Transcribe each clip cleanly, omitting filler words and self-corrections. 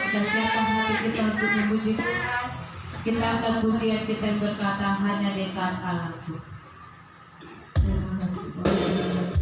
kita siapkan hati kita untuk memuji Tuhan. Kita akan pujian kita yang berkata hanya dekat Allahku. Terima kasih.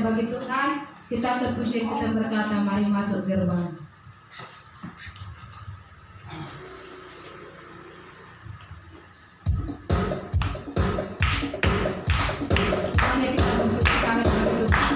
bagi Tuhan, kita angkat pujian, kita berkata, mari masuk gerbang. Hanya kita untuk kami bagi Tuhan.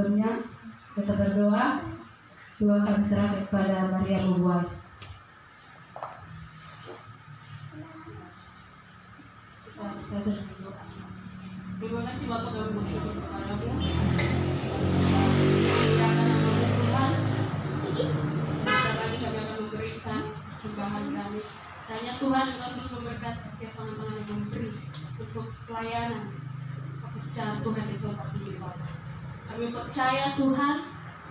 sebelumnya kita berdoa. Doa kami serahkan kepada Maria Bubuan. Terima kasih Bapak dan bersyukur kepadamu. Muliakan nama Tuhan. Sebentar lagi kami akan memberikan sumbangan kami. Hanya Tuhan Engkau terus memberkati setiap tangan-tangan yang memberi untuk pelayanan pekerjaan Tuhan di tempat ini Bapak. Kami percaya Tuhan,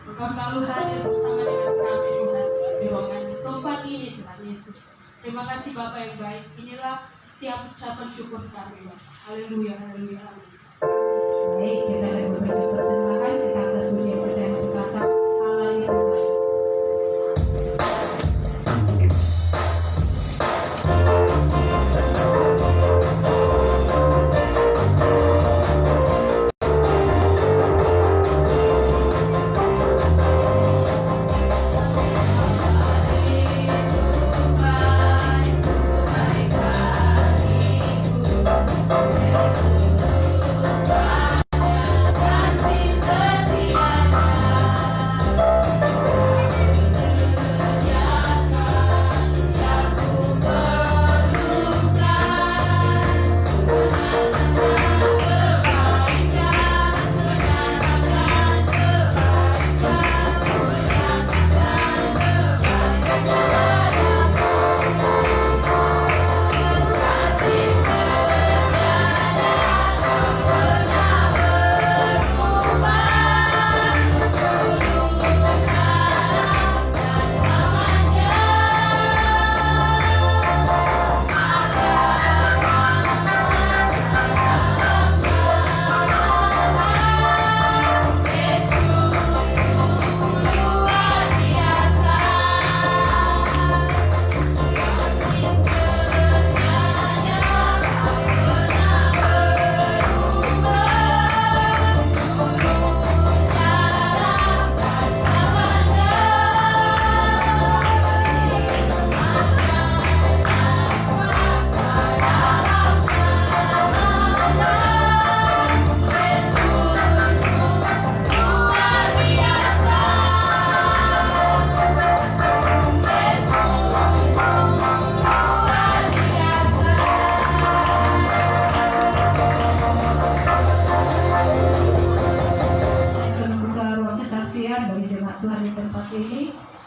Engkau selalu hadir bersama dengan kami Tuhan di ruangan di tempat ini Tuhan Yesus. Terima kasih Bapak yang baik. Inilah setiap ucapan syukur kami Bapak. Haleluya, haleluya, amin. Baik, kita akan memberikan persembahan. Kita akan puji kita yang berkata Allah itu baik.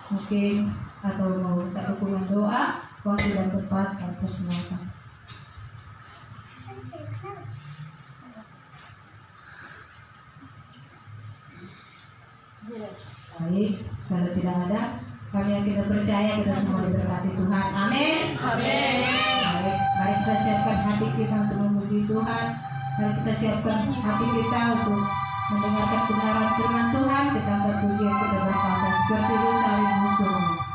Mungkin atau mau minta dukungan doa, waktu dan tempat kami persilakan. Baik, kalau tidak ada, kami yang kita percaya kita semua diberkati Tuhan. Amin. Amin. Baik, mari kita siapkan hati kita untuk memuji Tuhan. Mari kita siapkan hati kita untuk mendengarkan kebenaran firman Tuhan. Kita angkat pujian kita berkata seperti Rosario musuh.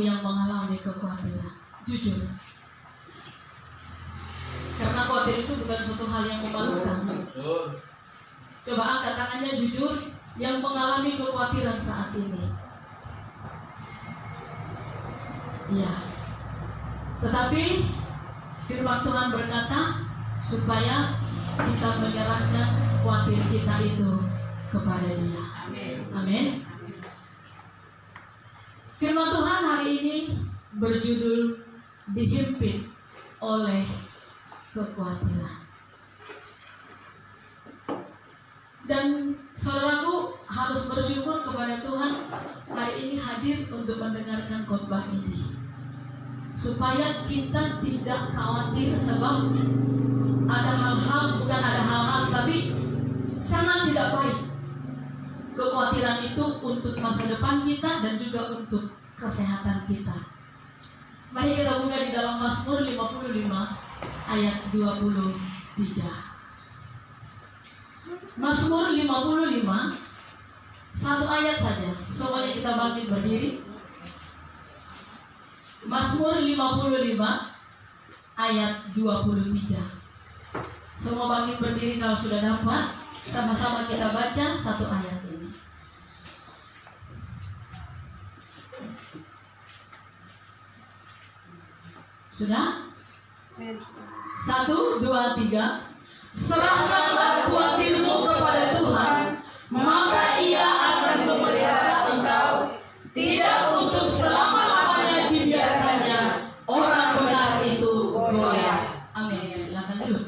yang mengalami kekhawatiran? Jujur. Karena khawatir itu bukan suatu hal yang memalukan. Coba angkat tangannya jujur yang mengalami kekhawatiran saat ini. Iya. Tetapi firman Tuhan berkata supaya kita menyerahkan khawatir kita itu kepada Dia. Amin. Firman Tuhan hari ini berjudul dihimpit oleh kekhawatiran. Dan saudaraku harus bersyukur kepada Tuhan hari ini hadir untuk mendengarkan khotbah ini, supaya kita tidak khawatir sebab ada hal-hal, bukan ada hal-hal, tapi sangat tidak baik. Kekhawatiran itu untuk masa depan kita dan juga untuk kesehatan kita. Mari kita buka di dalam Mazmur 55 ayat 23. Mazmur 55, satu ayat saja. Semuanya kita bangkit berdiri. Mazmur 55 ayat 23. Semua bangkit berdiri kalau sudah dapat. Sama-sama kita baca satu ayat ini. Sudah? 1, 2, 3. Serahkanlah khawatirmu kepada Tuhan, maka Ia akan memelihara engkau. Tidak untuk selama-lamanya dibiarkannya orang benar itu goyah. Amin. Silakan dulu.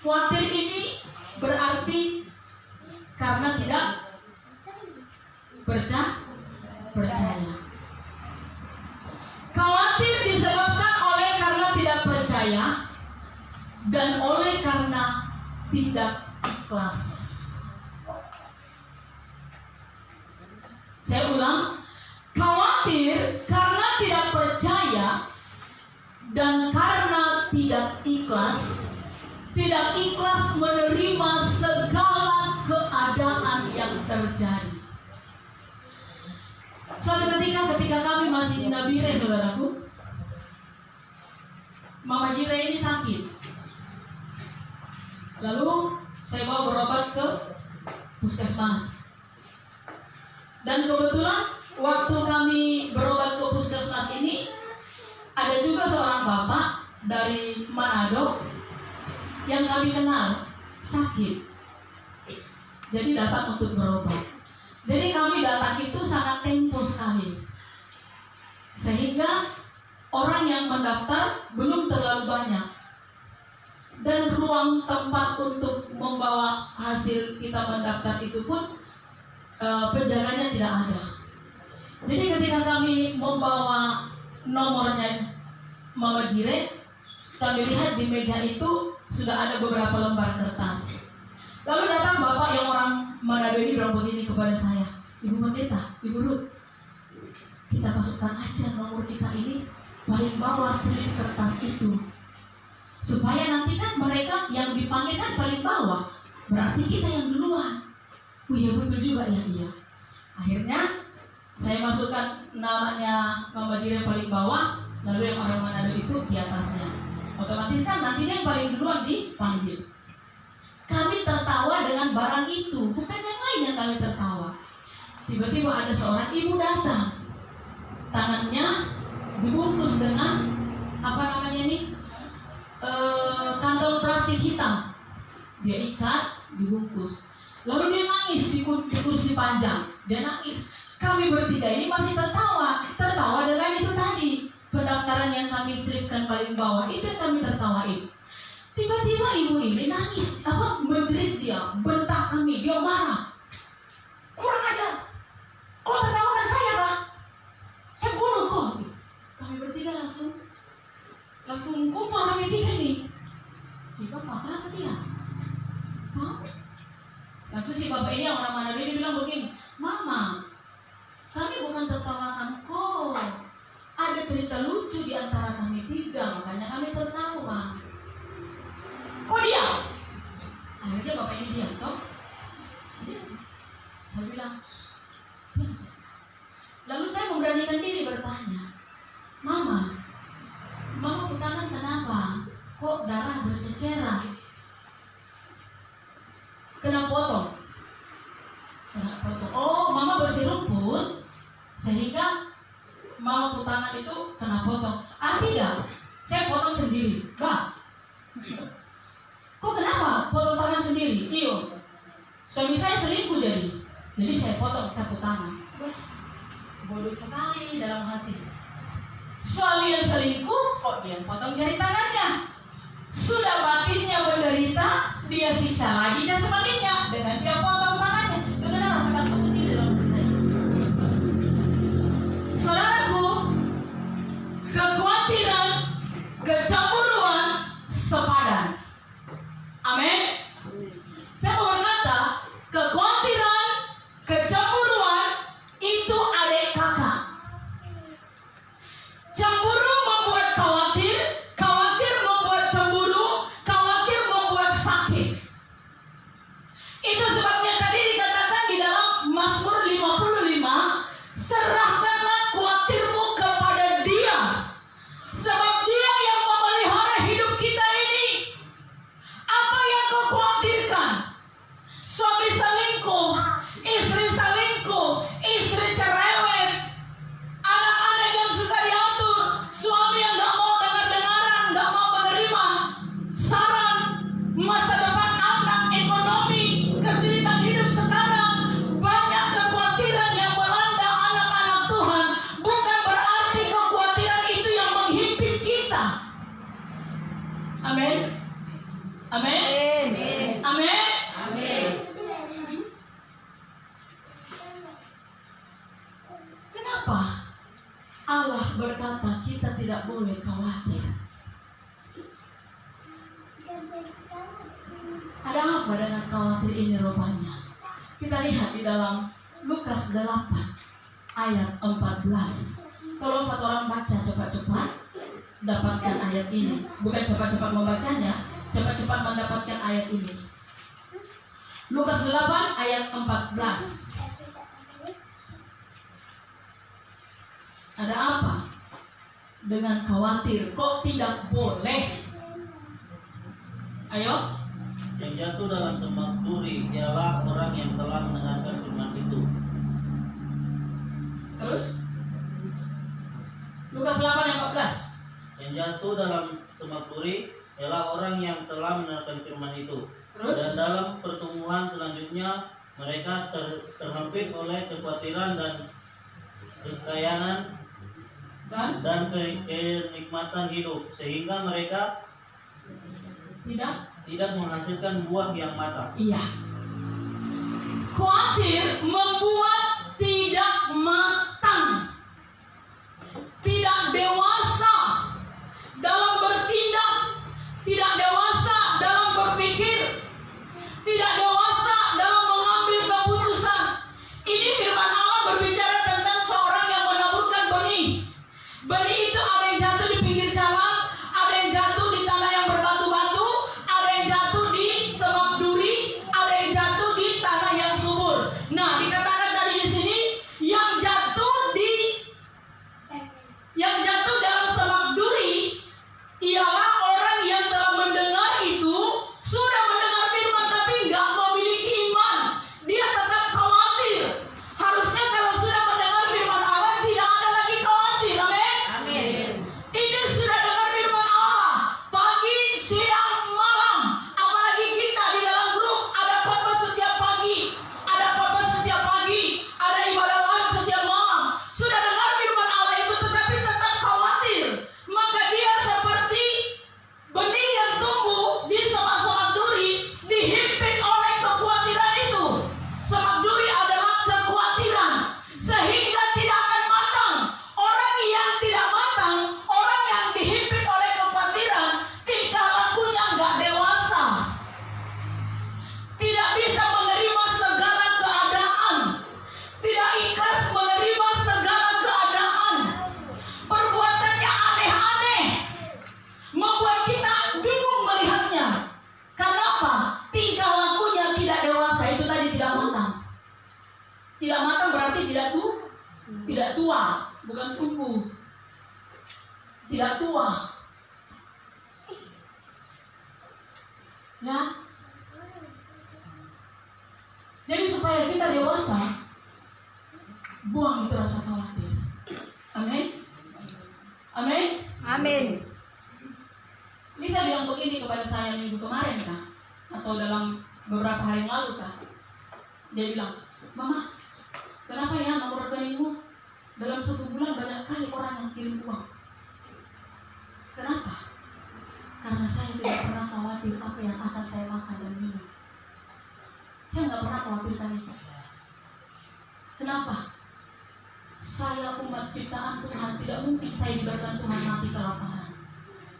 Khawatir ini berarti karena tidak percaya. Khawatir disebabkan oleh karena tidak percaya dan oleh karena tidak ikhlas. Saya ulang, khawatir karena tidak percaya dan karena tidak ikhlas. Tidak ikhlas menerima segala keadaan yang terjadi. Suatu ketika kami masih di Nabire, saudaraku, Mama Jire ini sakit. Lalu saya bawa berobat ke puskesmas. Dan kebetulan waktu kami berobat ke puskesmas ini, ada juga seorang bapak dari Manado yang kami kenal sakit, jadi datang untuk berobat. Jadi kami datang itu sangat tempo sekali, sehingga orang yang mendaftar belum terlalu banyak, dan ruang tempat untuk membawa hasil kita mendaftar itu pun penjaganya tidak ada. Jadi ketika kami membawa nomornya Mama Jire, kami lihat di meja itu sudah ada beberapa lembar kertas. Lalu datang bapak yang orang Manado ini bilang begini kepada saya, Ibu Pendeta, Ibu Ruth, kita masukkan aja nomor kita ini paling bawah selip kertas itu, supaya nanti kan mereka yang dipanggil kan paling bawah, berarti kita yang duluan. Oh iya betul juga ya iya. Akhirnya saya masukkan namanya Mama Jire paling bawah, lalu yang orang Manado itu di atasnya. Otomatis kan nanti yang paling duluan dipanggil. Kami tertawa dengan barang itu, bukan yang lain yang kami tertawa. Tiba-tiba ada seorang ibu datang, tangannya dibungkus dengan apa namanya ini, kantong plastik hitam. Dia ikat, dibungkus. Lalu dia nangis di kursi panjang. Dia nangis. Kami bertiga ini masih tertawa dengan itu tadi. Pendaftaran yang kami stripkan paling bawah itu yang kami tertawain. Tiba-tiba ibu ini nangis, menjerit dia, bentak kami, dia marah. Kurang ajar, kau tertawakan saya kah? Saya bunuh kau. Kami bertiga langsung kumpul kami tiga nih. Bapak kenapa dia? Hah? Langsung si bapak ini orang Manado ini bilang begini, Mama, kami bukan tertawakan kau. Ada cerita lucu di antara kami tiga, makanya kami tertawa. Kok diam? Akhirnya bapak ini diam, toh? Saya bilang, dengan diri bertanya, Mama putaran kenapa? Kok darah berceceran? Kena potong. Oh, Mama bersih rumput sehingga Mama putangan itu kena potong. Tidak, saya potong sendiri. Bah, kok kenapa potong tangan sendiri? Iyo, suami saya selingkuh jadi saya potong sapu tangan. Wah, bodoh sekali dalam hati. Suami yang selingkuh kok dia potong jari tangannya? Sudah batinnya menderita, dia siksa lagi jasmaninya dengan dia potong tangannya. Benar rasakan sendiri dalam cerita ini. Saudaraku, kekhawatiran, kecemburuan sepadan. Amin. Saya mau berkata, kekhawatiran, kecemburuan itu adik kakak. Cemburu membuat khawatir, khawatir membuat cemburu, khawatir membuat sakit. Itu sebabnya tadi dikatakan di dalam Mazmur 55, serahkanlah khawatirmu kepada Dia, sebab Dia yang memelihara hidup kita ini. Apa yang kau khawatirkan? Suami selingkuh, istri selingkuh, istri cerewet, anak-anak yang susah diatur, suami yang gak mau dengar-dengaran, gak mau menerima saran, masa depan anak, ekonomi, kesulitan hidup sekarang. Banyak kekhawatiran yang melanda anak-anak Tuhan. Bukan berarti kekhawatiran itu yang menghimpit kita. Amin. Amin. Amin. Amin. Kenapa Allah berkata kita tidak boleh khawatir? Ada apa dengan khawatir ini rupanya? Kita lihat di dalam Lukas 8 ayat 14. Tolong satu orang baca cepat-cepat, dapatkan ayat ini. Bukan cepat-cepat membacanya, cepat-cepat mendapatkan ayat ini. Lukas 8 ayat 14. Ada apa dengan khawatir? Kok tidak boleh? Ayo. Yang jatuh dalam semak duri ialah orang yang telah mendengarkan firman itu. Terus? Lukas 8 ayat 14. Yang jatuh dalam semak duri ialah orang yang telah mendengarkan firman itu. Terus? Dan dalam pertumbuhan selanjutnya mereka terhimpit oleh kekhawatiran dan kekayaan dan kenikmatan hidup, sehingga mereka tidak menghasilkan buah yang matang. Iya. Khawatir membuat tidak matang, tidak dewasa dalam bertindak, tidak dewasa dalam berpikir, tidak dewasa dalam mengambil keputusan. Ini firman Allah berbicara tentang seorang yang menaburkan benih. Benih itu ada yang jatuh di pinggir jalan, ada yang jatuh di tanah yang berbatu-batu, ada yang jatuh di semak duri, ada yang jatuh di tanah yang subur. Nah, dikatakan tadi di sini yang jatuh dalam semak duri ialah orang yang telah mendengar itu, sudah mendengar firman tapi nggak memiliki iman. Dia tetap khawatir. Harusnya kalau sudah mendengar firman Allah tidak ada lagi khawatir. Amin. tua, bukan tumbuh. Tidak tua. Ya. Jadi supaya kita dewasa, buang itu rasa khawatir. Amin. Amin. Amin. Lita bilang begini kepada saya minggu kemarin kah? Atau dalam beberapa hari yang lalu kah? Dia bilang, Mama, kenapa ya nomor rekeningmu dalam 1 bulan banyak kali orang yang kirim uang? Kenapa? Karena saya tidak pernah khawatir apa yang akan saya makan dan minum. Saya nggak pernah khawatirkan itu. Kenapa? Saya umat ciptaan Tuhan, tidak mungkin saya dibiarkan Tuhan mati kelaparan.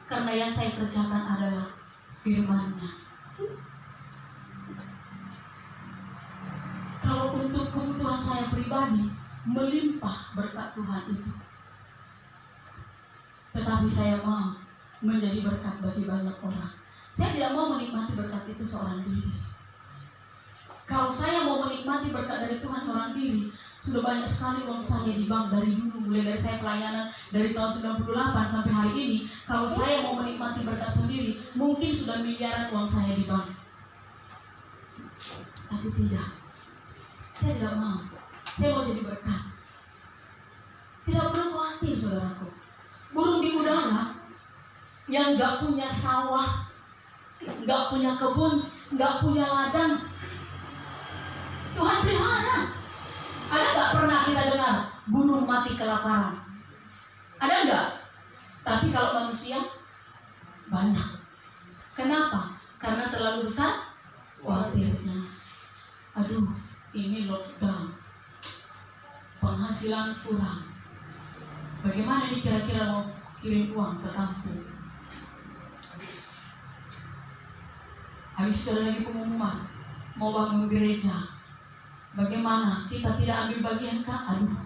Karena yang saya kerjakan adalah firman-Nya. Kalau untuk kebutuhan saya pribadi, melimpah berkat Tuhan itu. Tetapi saya mau menjadi berkat bagi banyak orang. Saya tidak mau menikmati berkat itu seorang diri. Kalau saya mau menikmati berkat dari Tuhan seorang diri, sudah banyak sekali uang saya di bank dari dulu, mulai dari saya pelayanan dari tahun 98 sampai hari ini. Kalau saya mau menikmati berkat sendiri, mungkin sudah miliaran uang saya di bank. Tapi tidak. Saya tidak mau. Saya mau jadi berkat. Tidak perlu khawatir, saudaraku. Burung di udara yang gak punya sawah, gak punya kebun, gak punya ladang, Tuhan pelihara. Ada gak pernah kita dengar burung mati kelaparan? Ada gak? Tapi kalau manusia banyak. Kenapa? Karena terlalu besar khawatirnya. Aduh, ini lockdown, penghasilan kurang. Bagaimana ini kira-kira mau kirim uang ke kampung? Habis itu ada lagi pengumuman mau bangun gereja. Bagaimana? Kita tidak ambil bagian kah? Aduh,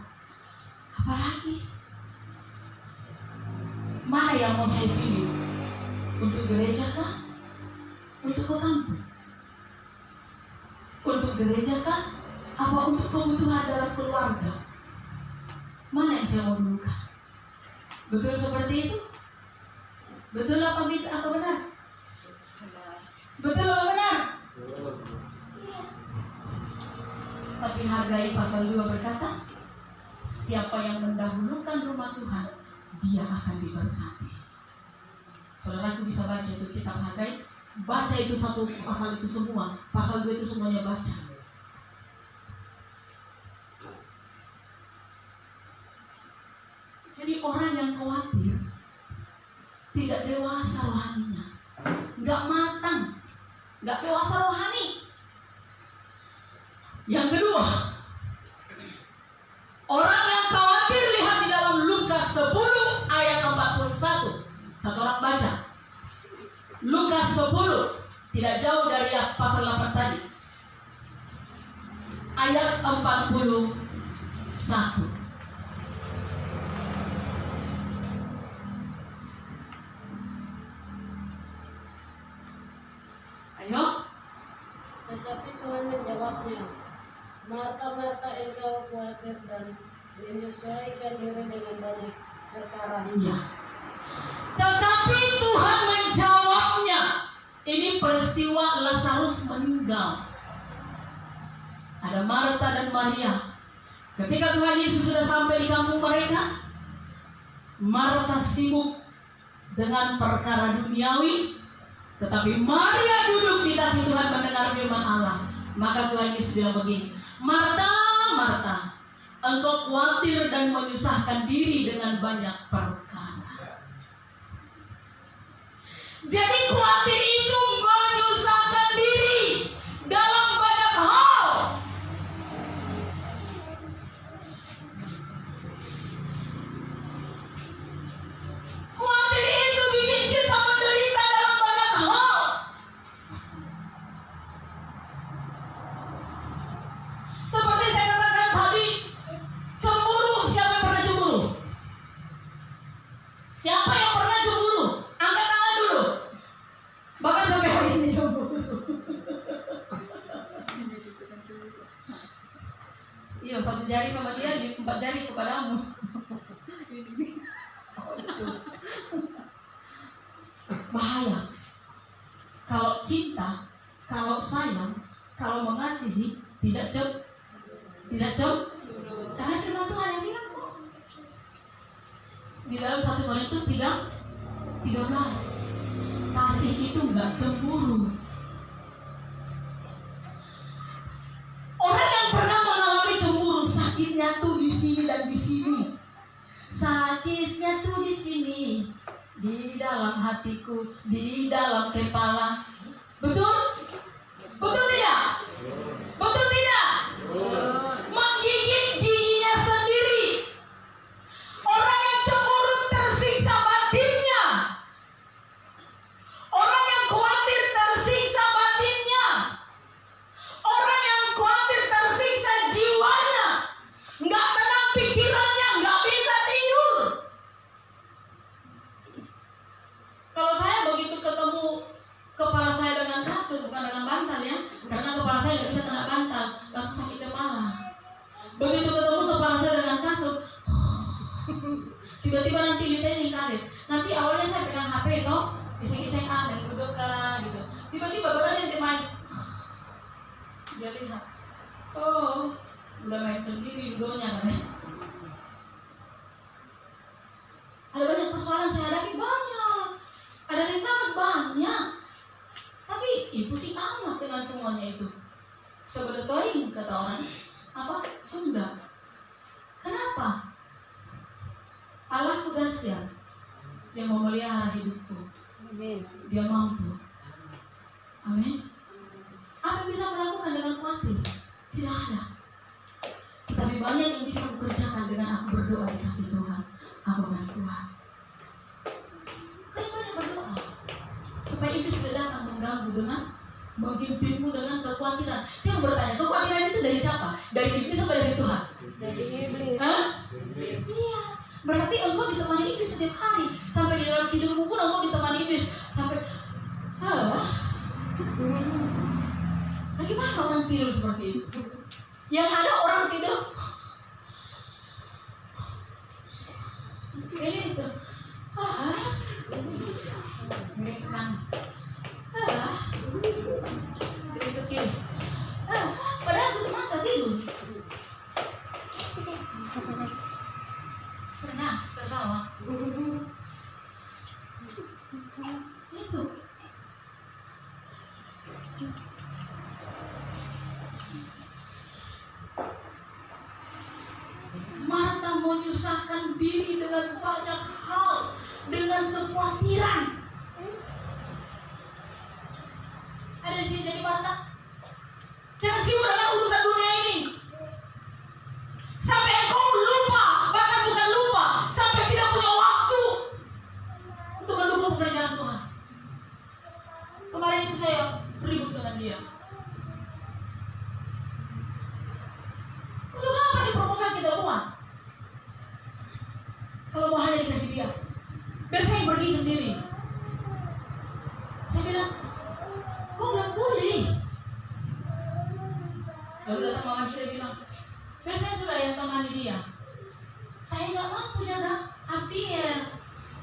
apa lagi? Mana yang mau saya pilih? Untuk gereja kah? Untuk ke kampung? Untuk gereja kah? Apa untuk kebutuhan dalam keluarga? Mana yang saya mau dulukan? Betul seperti itu? Betul apa benar? Betul apa benar? Tapi Hagai pasal 2 berkata, siapa yang mendahulukan rumah Tuhan, dia akan diberkati. Saudaraku bisa baca itu kitab Hagai, baca itu satu pasal itu semua, pasal 2 itu semuanya baca. Jadi orang yang khawatir tidak dewasa rohaninya, nggak matang, nggak dewasa rohani. Yang kedua, orang yang khawatir, lihat di dalam Lukas 10 ayat 41. Satu orang baca. Lukas 10, tidak jauh dari pasal 8 tadi. Ayat 41. Ayo. Tetapi Tuhan menjawabnya, Marta, Marta, engkau khawatir dan menyesuaikan diri dengan banyak perkara. Iya. Tetapi Tuhan menjawabnya. Ini peristiwa Lazarus meninggal. Ada Marta dan Maria. Ketika Tuhan Yesus sudah sampai di kampung mereka, Marta sibuk dengan perkara duniawi, tetapi Maria duduk di kaki Tuhan mendengar firman Allah. Maka Tuhan Yesus bilang begini, Marta, Marta, engkau khawatir dan menyusahkan diri dengan banyak perkara. Jadi khawatir itu menyusahkan diri dalam banyak hal. Khawatir itu bikin kita menderita dalam banyak hal. Seperti saya katakan tadi, cemburu. Siapa yang pernah cemburu? Siapa yang pernah cemburu? Angkat tangan dulu. bahaya. Kalau cinta, kalau sayang, kalau mengasihi tidak karena firman Tuhan yang bilang kok di dalam 1 Korintus 3:13, kasih itu nggak cemburu. Orang yang pernah mengalami cemburu, sakitnya tuh di sini dan di sini. Sakitnya tuh di sini, di dalam hatiku, di dalam kepala. Betul? Betul tidak? Betul tidak? Menggigit giginya sendiri. Orang yang cemburu tersiksa batinnya. Orang yang khawatir tersiksa batinnya. Orang yang khawatir tersiksa jiwanya. Nggak tenang pikirannya, nggak bisa tidur. Kalau saya begitu ketemu kepala saya dengan kasur, bukan dengan bantal ya, karena kepala saya nggak bisa kena bantal, langsung sakit kepala. Begitu ketemu kepala saya dengan kasur, tiba-tiba nanti lihatnya kaget. Nanti awalnya saya pegang HP toh, iseng-iseng dan duduk gitu. Tiba-tiba badan yang main, dia lihat, oh, udah main sendiri duduknya kan. Ada banyak persoalan saya hadapi, banyak. Ada rintangan banyak. Tapi pusing amat dengan semuanya itu. Sebetulnya kata orang Sunda. Kenapa? Allah dahsyat. Dia memelihara hidupku. Amin. Dia mampu. Amin. Apa yang bisa melakukan dengan khawatir? Tidak ada. Tetapi banyak yang bisa kukerjakan dengan aku berdoa di kaki Tuhan. Aku akan kuat. Kan banyak berdoa supaya iblis tidak datang mengganggu dengan menghimpitmu dengan kekhawatiran. Saya mau bertanya, kekhawatiran itu dari siapa? Dari iblis atau dari Tuhan? Dari iblis. Hah? Iya. Berarti engkau ditemani iblis setiap hari. Sampai di dalam tidurmu pun engkau ditemani iblis. Sampai bagaimana orang tidur seperti itu? Yang ada orang tidur ini itu padahal itu masa tidur. Pernah tertawa itu. Marta menyusahkan diri dengan banyak hal, dengan kekhawatiran. Ada di sini jadi Marta. Jangan sibuk dengan urusan dunia ini. Sampai engkau lupa, bahkan bukan lupa, sampai tidak punya waktu untuk mendukung pekerjaan Tuhan. Kemarin itu saya ribut dengan dia. Untuk apa di proposal kita uang? Kalau mau hanya dikasih dia, biar saya pergi sendiri. Saya bilang, kok nggak boleh? Lalu datang mama saya bilang, biar saya sudah yang temani dia. Saya nggak mampu jaga Abiel.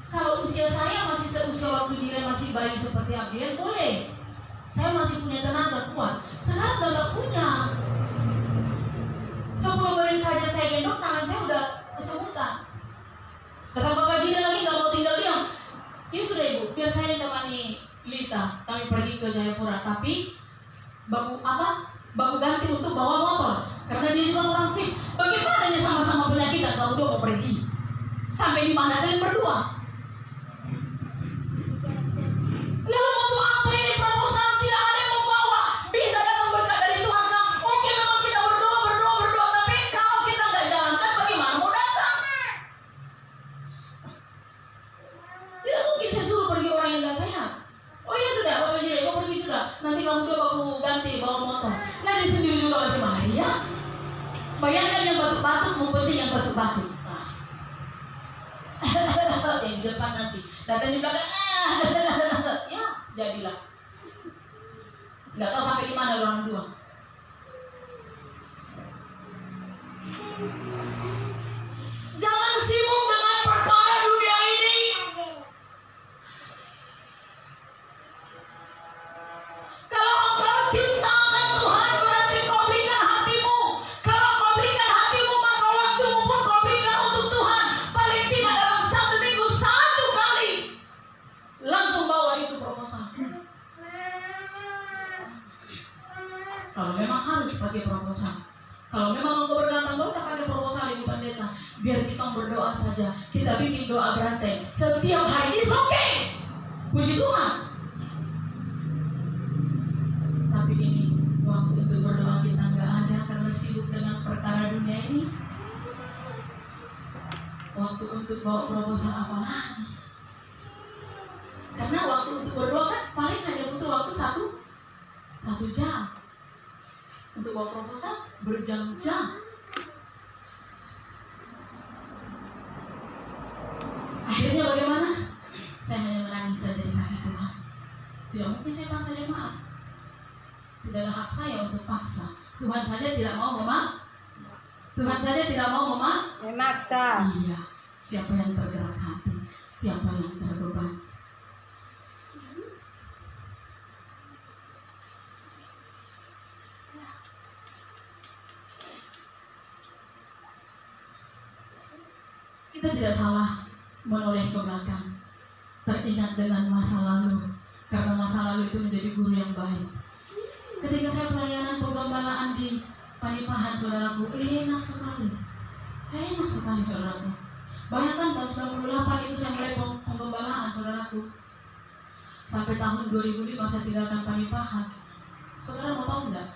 Kalau usia saya masih seusia waktu dia masih bayi seperti Abiel, boleh. Saya masih punya tenaga kuat. Sekarang udah nggak punya. 10 menit saja saya gendong, tangan saya udah kesemutan. Kata Bapak Jina lagi nggak mau tinggal diam. Ya sudah ibu, biar saya temani Lita. Kami pergi ke Jayapura, tapi baku ganti untuk bawa motor. Karena dia juga orang fit. Bagaimana sama-sama penyakitan kalau udah mau pergi? Sampai di mana kalian berdua? Lalu untuk apa ini proposal? Tidak ada yang membawa. Bisa datang berkat dari Tuhan kan? Oke, memang kita berdoa. Tapi kalau kita nggak jalankan, bagaimana mau datang? Tidak mungkin saya suruh pergi orang yang nggak sehat. Oh ya sudah, Bapak Jiri, kau pergi sudah. Nanti kamu dua aku ganti bawa motor. Nah di sendiri juga masih bahaya. Bayangkan yang batuk-batuk membenci yang batuk-batuk. Yang di depan nanti datang di belakang, ya jadilah. Nggak tahu sampai di mana orang dua. Jangan sibuk dengan perkara dunia ini. kita bikin doa berantai setiap hari. It's okay, puji Tuhan. Tapi ini waktu untuk berdoa kita nggak ada karena sibuk dengan perkara dunia ini. Waktu untuk bawa proposal apa lagi? Karena waktu untuk berdoa kan paling hanya butuh waktu satu jam. Untuk bawa proposal berjam-jam. Akhirnya bagaimana? Saya hanya menangis saja di kaki Tuhan. Tidak mungkin saya paksa jemaat. Tidaklah hak saya untuk paksa. Tuhan saja tidak mau Memaksa. Iya. Siapa yang tergerak hati? Siapa yang terbeban? Kita tidak salah menoleh ke belakang, teringat dengan masa lalu, karena masa lalu itu menjadi guru yang baik. Ketika saya pelayanan penggembalaan di Panipahan, saudaraku, enak sekali saudaraku. Bayangkan tahun 98 itu saya mulai penggembalaan, saudaraku. Sampai tahun 2005 saya tinggalkan Panipahan. Saudara mau tahu enggak?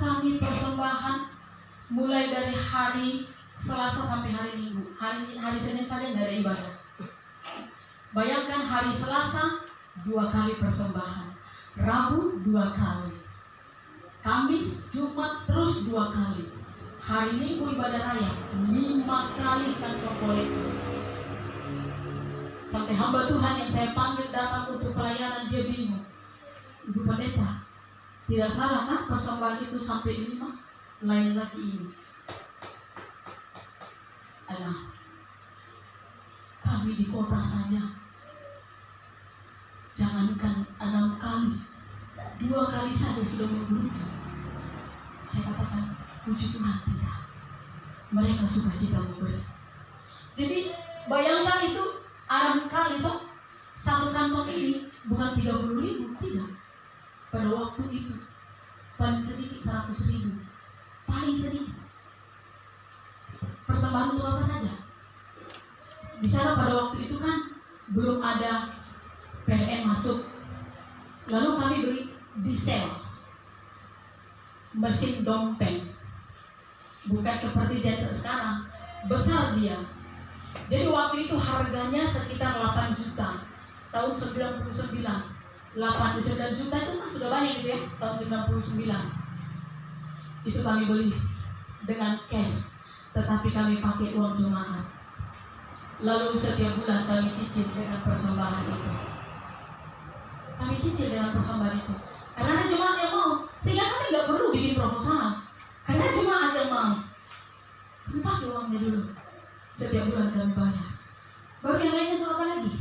Kami persembahan mulai dari hari Selasa sampai hari Minggu. Hari Senin saja tidak ada ibadah. Bayangkan hari Selasa 2 kali persembahan, Rabu 2 kali, Kamis, Jumat terus 2 kali, hari Minggu ibadah raya 5 kali tanpa kolektor. Sampai hamba Tuhan yang saya panggil datang untuk pelayanan, dia bingung. Ibu pendeta, tidak salah kan persembahan itu sampai 5? Lain lagi ini. Alah, kami di kota saja, jangankan 6 kali, 2 kali saja sudah menggerutu. Saya katakan, puji Tuhan tidak. Mereka sukacita memberi. Jadi bayangkan itu 6 kali toh, satu kantong ini bukan 30.000, tidak. Pada waktu itu paling sedikit 100.000, paling sedikit. Persembahan untuk apa saja? Di sana pada waktu itu kan belum ada PLN masuk. Lalu kami beli diesel, mesin dompet, bukan seperti genset sekarang, besar dia. Jadi waktu itu harganya sekitar 8 juta. Tahun 99, 89 juta itu kan sudah banyak gitu ya. Tahun 99 itu kami beli dengan cash, tetapi kami pakai uang jemaat. Lalu setiap bulan kami cicil dengan persembahan itu. Kami cicil dengan persembahan itu. Karena ada jemaat yang mau, sehingga kami nggak perlu bikin proposal. Karena jemaat yang mau, kami pakai uangnya dulu. Setiap bulan kami bayar. Baru yang lainnya itu apa lagi?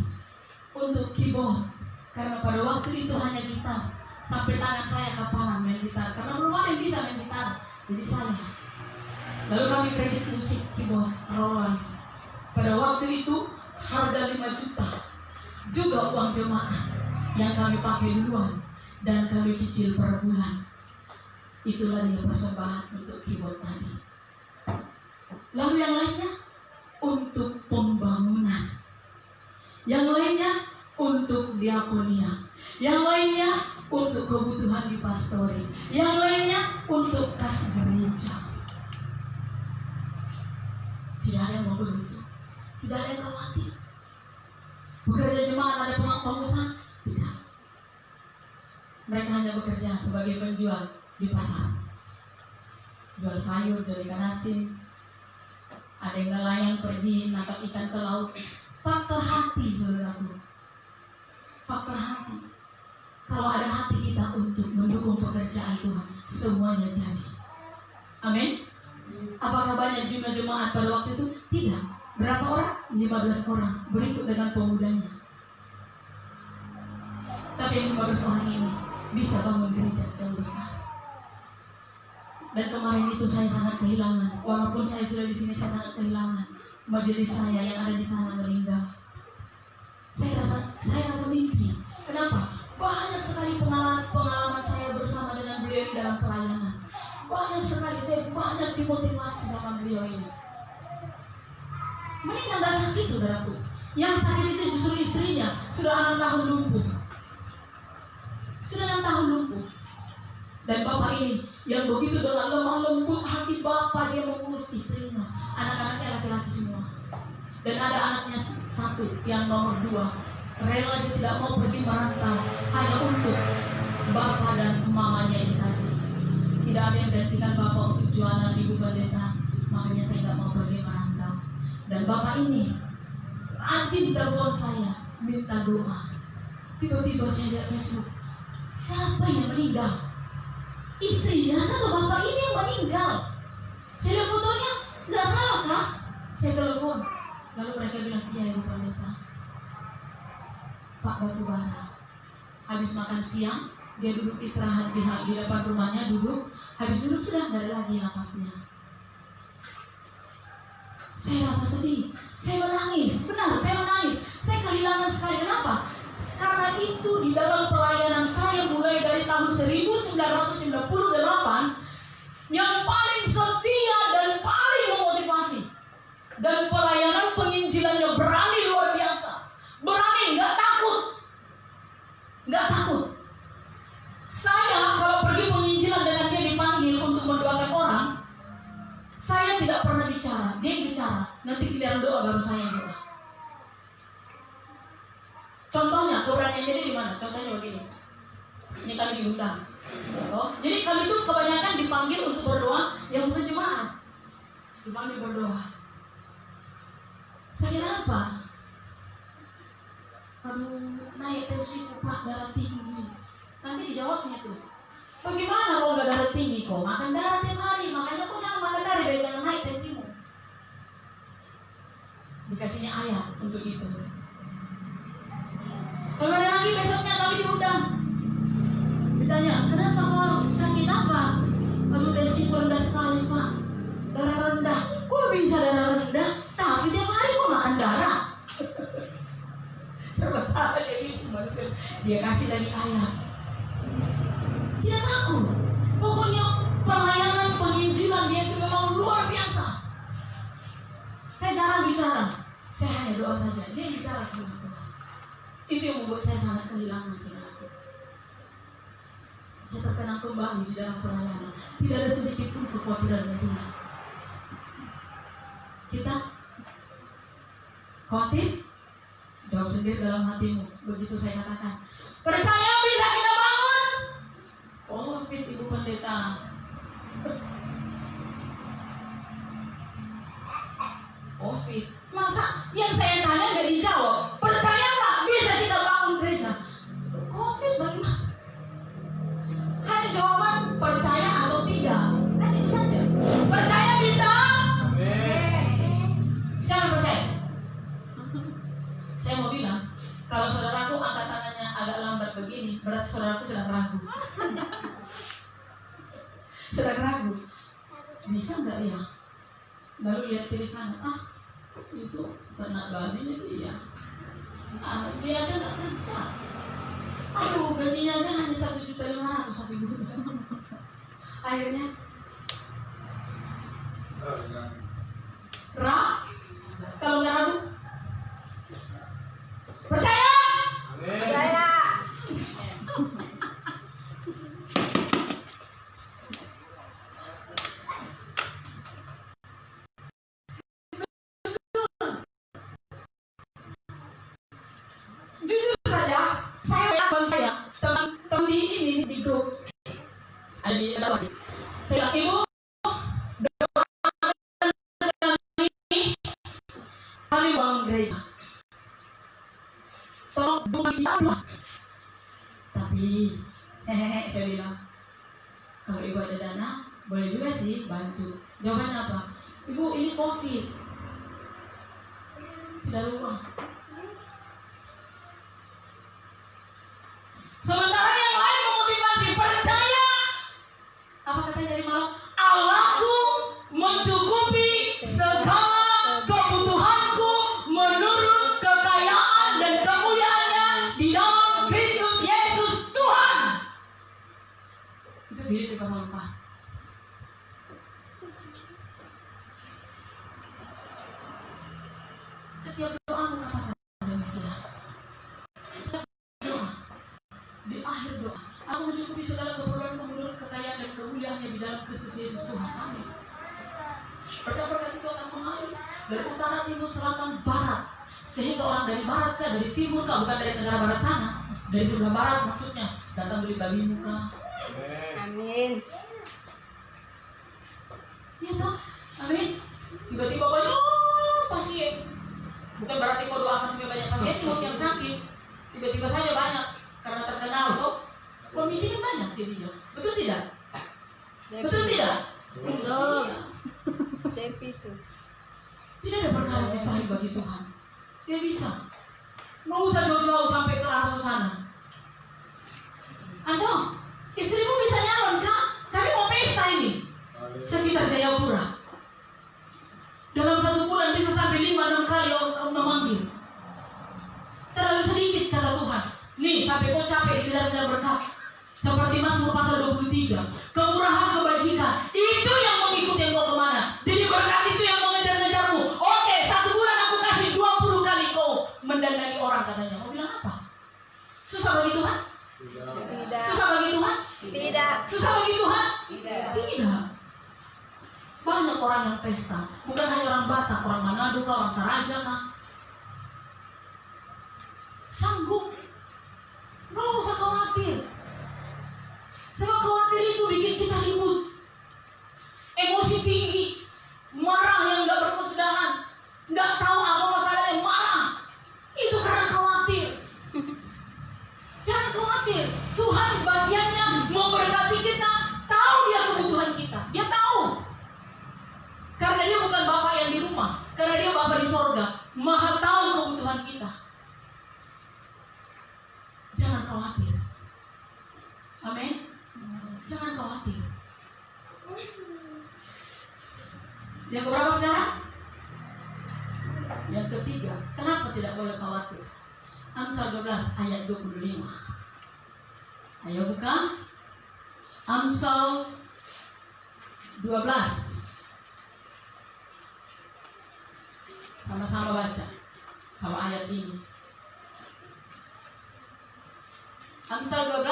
Untuk keyboard. Karena pada waktu itu hanya gitar. Sampai tangan saya kapalan main gitar. Karena belum ada yang bisa main gitar. Jadi saya. Lalu kami kredit musik keyboard Roland. Pada waktu itu harga 5 juta. Juga uang jemaah yang kami pakai duluan dan kami cicil per bulan. Itulah dia persembahan untuk keyboard tadi. Lalu yang lainnya untuk pembangunan, yang lainnya untuk diakonia, yang lainnya untuk kebutuhan di pastori, yang lainnya untuk kas gereja. Tidak ada yang mau begitu. Tidak ada yang khawatir. Bekerja jemaat ada pengusaha? Tidak. Mereka hanya bekerja sebagai penjual di pasar. Jual sayur, jual ikan asin. Ada yang nelayan pergi nangkap ikan ke laut. Faktor hati, saudaraku. Faktor hati. Kalau ada hati kita untuk mendukung pekerjaan Tuhan, semuanya jadi. Amin. Apakah banyak jumlah jemaat pada waktu itu? Tidak. Berapa orang? 15 orang. Berikut dengan pemudanya. Tapi yang 15 orang ini bisa bangun gereja yang besar. Dan kemarin itu saya sangat kehilangan. Walaupun saya sudah di sini, saya sangat kehilangan. Majelis saya yang ada di sana meninggal. Saya rasa mimpi. Kenapa? Banyak sekali pengalaman saya bersama dengan beliau dalam pelayanan. Banyak sekali, saya banyak dimotivasi sama beliau ini. Meninggal nggak sakit, saudaraku. Yang sakit itu justru istrinya. Sudah 6 tahun lumpuh. Sudah 6 tahun lumpuh. Dan bapak ini yang begitu dengan lemah lembut hati bapak, dia mengurus istrinya. Anak-anaknya laki-laki semua. Dan ada anaknya satu yang nomor 2, rela dia tidak mau pergi merantau hanya untuk bapak dan mamanya ini tadi. Tidak ada yang gantikan bapak untuk jualan ibu pendeta. Makanya saya tidak mau pergi merantau. Dan bapak ini rajin telepon saya minta doa. Tiba-tiba saya lihat Facebook, siapa yang meninggal? Istrinya atau bapak ini yang meninggal? Saya lihat fotonya, nggak salah kah? Saya telepon. Lalu mereka bilang, iya ibu pendeta, Pak Batubara habis makan siang, dia duduk istirahat di depan rumahnya, duduk. Habis duduk sudah nggak ada lagi napasnya. Saya rasa sedih, saya menangis, benar saya menangis. Saya kehilangan sekali. Kenapa? Karena itu di dalam pelayanan saya mulai dari tahun 1998, yang paling setia dan paling memotivasi, dan pelayanan penginjilannya berani luar biasa, berani, nggak takut, nggak takut. Saya kalau pergi penginjilan dengan dia dipanggil untuk mendoakan orang, saya tidak pernah bicara, dia yang bicara. Nanti giliran doa baru saya yang doa. Contohnya keberaniannya dia di mana? Contohnya begini. Ini kami diundang. Jadi kami itu kebanyakan dipanggil untuk berdoa yang bukan jemaat. Dipanggil berdoa. Saya kira apa? Aduh, naik tensiku Pak, darah tinggi. Nanti dijawabnya tuh, bagaimana kalau nggak darah tinggi? Kok makan darah tiap hari? Makanya kok jangan makan darah biar jangan naik tensimu. Dikasihnya ayat untuk itu. Kalau ada lagi besoknya kami diundang. Ditanya, kenapa kalau sakit apa? Aduh tensiku rendah sekali Pak, darah rendah. Kok bisa darah rendah? Tapi tiap hari kok makan darah. Serba salah dia gitu. Dia kasih lagi ayat. Tidak takut. Pokoknya pelayanan penginjilan dia itu memang luar biasa. Saya jarang bicara, saya hanya doa saja. Dia bicara sama Tuhan. Itu yang membuat saya sangat kehilangan, saudaraku. Saya terkenang kembali di dalam pelayanan. Tidak ada sedikit pun kekhawatiran dari dia. Kita khawatir? Jawab sendiri dalam hatimu. Begitu saya katakan, percaya bisa kita bangun. Oh, fit ibu pendeta. Oh, fit. Masa yang saya tanya nggak dijawab? Percaya nggak bisa kita bangun gereja? Covid bagaimana? Hanya jawaban percaya atau tidak. Kan itu saja. Percaya bisa? Siapa percaya? Saya mau bilang, kalau saudaraku angkat tangannya agak lambat begini, berarti saudaraku sedang ragu. Sedang ragu. Bisa nggak ya? Lalu lihat kiri kanan, itu ternak babinya dia. Dia aja nggak kerja. Aduh, gajinya aja hanya 1.500.000 satu bulan. Akhirnya, kalau nggak ragu, percaya? Percaya. Jujur saja, saya teman di ini di grup ada di dalam. Saya bilang, ibu, kami bangun gereja. Tolong doa. Tapi, saya bilang, kalau ibu ada dana, boleh juga sih bantu. Jawabannya apa? Ibu, ini COVID, tidak lupa. Sementara yang lain memotivasi, percaya. Apa katanya dari malam? Allahku mencukupi segala kebutuhanku menurut kekayaan dan kemuliaannya di dalam Kristus Yesus Tuhan. Itu Filipi pasal 4. utara, timur, selatan, barat. Sehingga orang dari barat kah, dari timur kah, bukan dari negara barat sana, dari sebelah barat maksudnya, datang beli babi muka. Amin. Iya toh? Amin. Tiba-tiba banyak pasien. Bukan berarti kau doakan supaya banyak pasien yang sakit. Tiba-tiba saja banyak karena terkenal toh. Komisinya banyak jadinya. Betul tidak? Betul tidak? Betul. Devi itu. Tidak ada perkara yang mustahil bagi Tuhan. Dia bisa. Nggak usah jauh-jauh sampai ke arah sana. Ando, istrimu bisa nyalon kak? Kami mau pesta ini. Sekitar Jayapura. Dalam 1 bulan bisa sampai 5-6 kali orang memanggil. Terlalu sedikit kata Tuhan. Nih sampai kau capek kejar-kejar berkat. Seperti Mazmur pasal 23. Kemurahan kebajikan itu yang mengikuti engkau kemana. Jadi berkat itu yang mengejar-ngejarmu. Oke, 1 bulan aku kasih 20 kali kau mendandani orang katanya. Mau bilang apa? Susah bagi Tuhan? Tidak. Susah bagi Tuhan? Tidak. Susah bagi Tuhan? Tidak. Banyak orang yang pesta. Bukan hanya orang Batak, orang Manado, orang Toraja kah? Sanggup. Nggak usah khawatir. Sebab khawatir itu bikin kita ribut. Emosi tinggi. Marah yang nggak berkesudahan. Nggak tahu apa masalahnya, marah. Itu karena khawatir. Jangan khawatir. Tuhan bagiannya memberkati kita. Tahu dia kebutuhan kita. Dia tahu. Karena dia bukan Bapa yang di rumah. Karena dia Bapa di sorga. Maha tahu kebutuhan kita. Jangan khawatir. Amin. Jangan khawatir. Yang keberapa sekarang? Yang ketiga. Kenapa tidak boleh khawatir? Amsal 12 ayat 25. Ayo buka. Amsal 12. Sama-sama baca kalau ayat ini. Amsal 12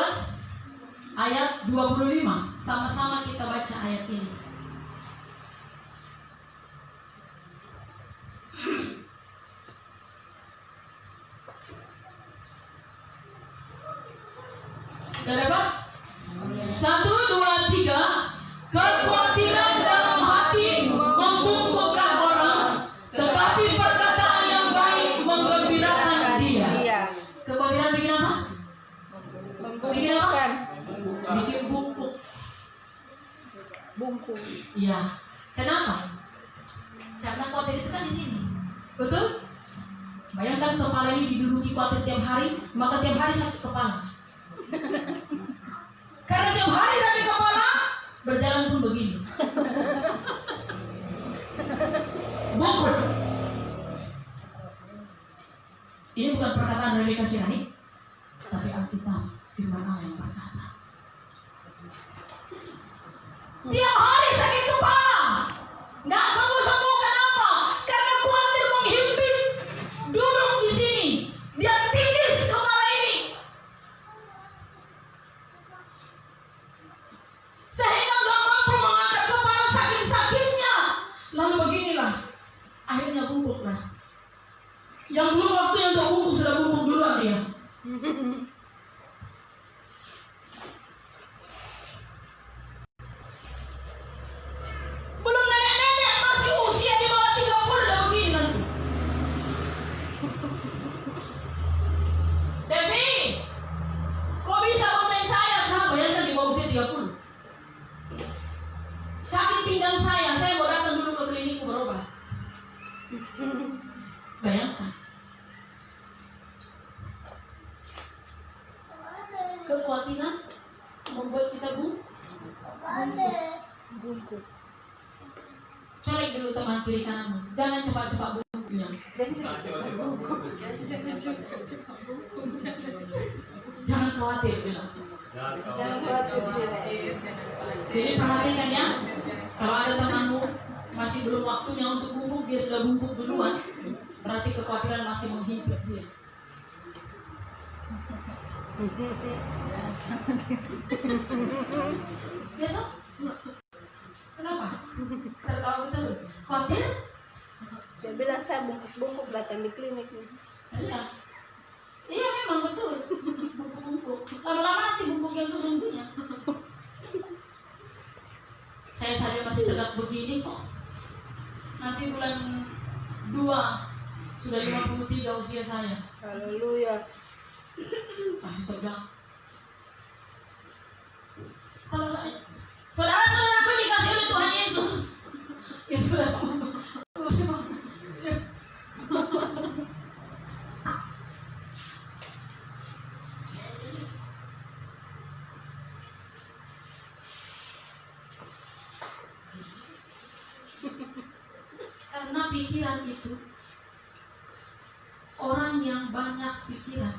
ayat 25. Sama-sama kita baca ayat ini. Sudah dapat? 1, 2, 3. Kekhawatiran dalam hati membungkukkan orang, tetapi perkataan yang baik menggembirakan dia. Iya. Kekhawatiran bikin apa? Bikin apa? Bikin bungkuk. Bungkuk. Iya. Kenapa? Karena khawatir itu kan di sini. Betul? Bayangkan kepala ini diduduki khawatir tiap hari, maka tiap hari sakit kepala. Karena tiap hari sakit kepala, berjalan pun begini. Bungkuk. Ini bukan perkataan Rebeka Sirani, tapi Alkitab firman Allah yang berkata. Tiap hari sakit kepala, nggak sembuh-sembuh. Kenapa? Karena khawatir menghimpit. Duduk di sini, dia tindis kepala ini, sehingga nggak mampu mengangkat kepala sakit-sakitnya. Lalu beginilah, akhirnya bungkuklah. Yang belum waktunya untuk bungkuk sudah bungkuk duluan dia. Belum nenek-nenek masih usia di bawah 30 udah begini nanti. Devi, kok bisa konten saya kah? Bayangkan di bawah usia 30. Sakit pinggang saya mau datang dulu ke klinikku berobat. Bayangkan. Kekhawatiran membuat kita Bungkuk. Colek dulu teman kiri kananmu. Jangan cepat-cepat bungkuk bilang. Jangan khawatir bilang. Jangan khawatir. Jadi perhatikan ya. Kalau ada temanmu masih belum waktunya untuk bungkuk, dia sudah bungkuk duluan, berarti kekhawatiran masih menghimpit dia. Ya toh? Kenapa? Tertawa betul. Khawatir? Dia bilang saya bungkuk-bungkuk datang di klinik nih. Iya. Iya memang betul. Bungkuk-bungkuk. Lama-lama nanti bungkuk yang sesungguhnya. Saya saja masih tegak begini kok. Nanti bulan 2 sudah 53 usia saya. Haleluya. Masih tegak. Kalau saudara-saudaraku dikasih oleh Tuhan Yesus, ya sudah. Karena pikiran itu, orang yang banyak pikiran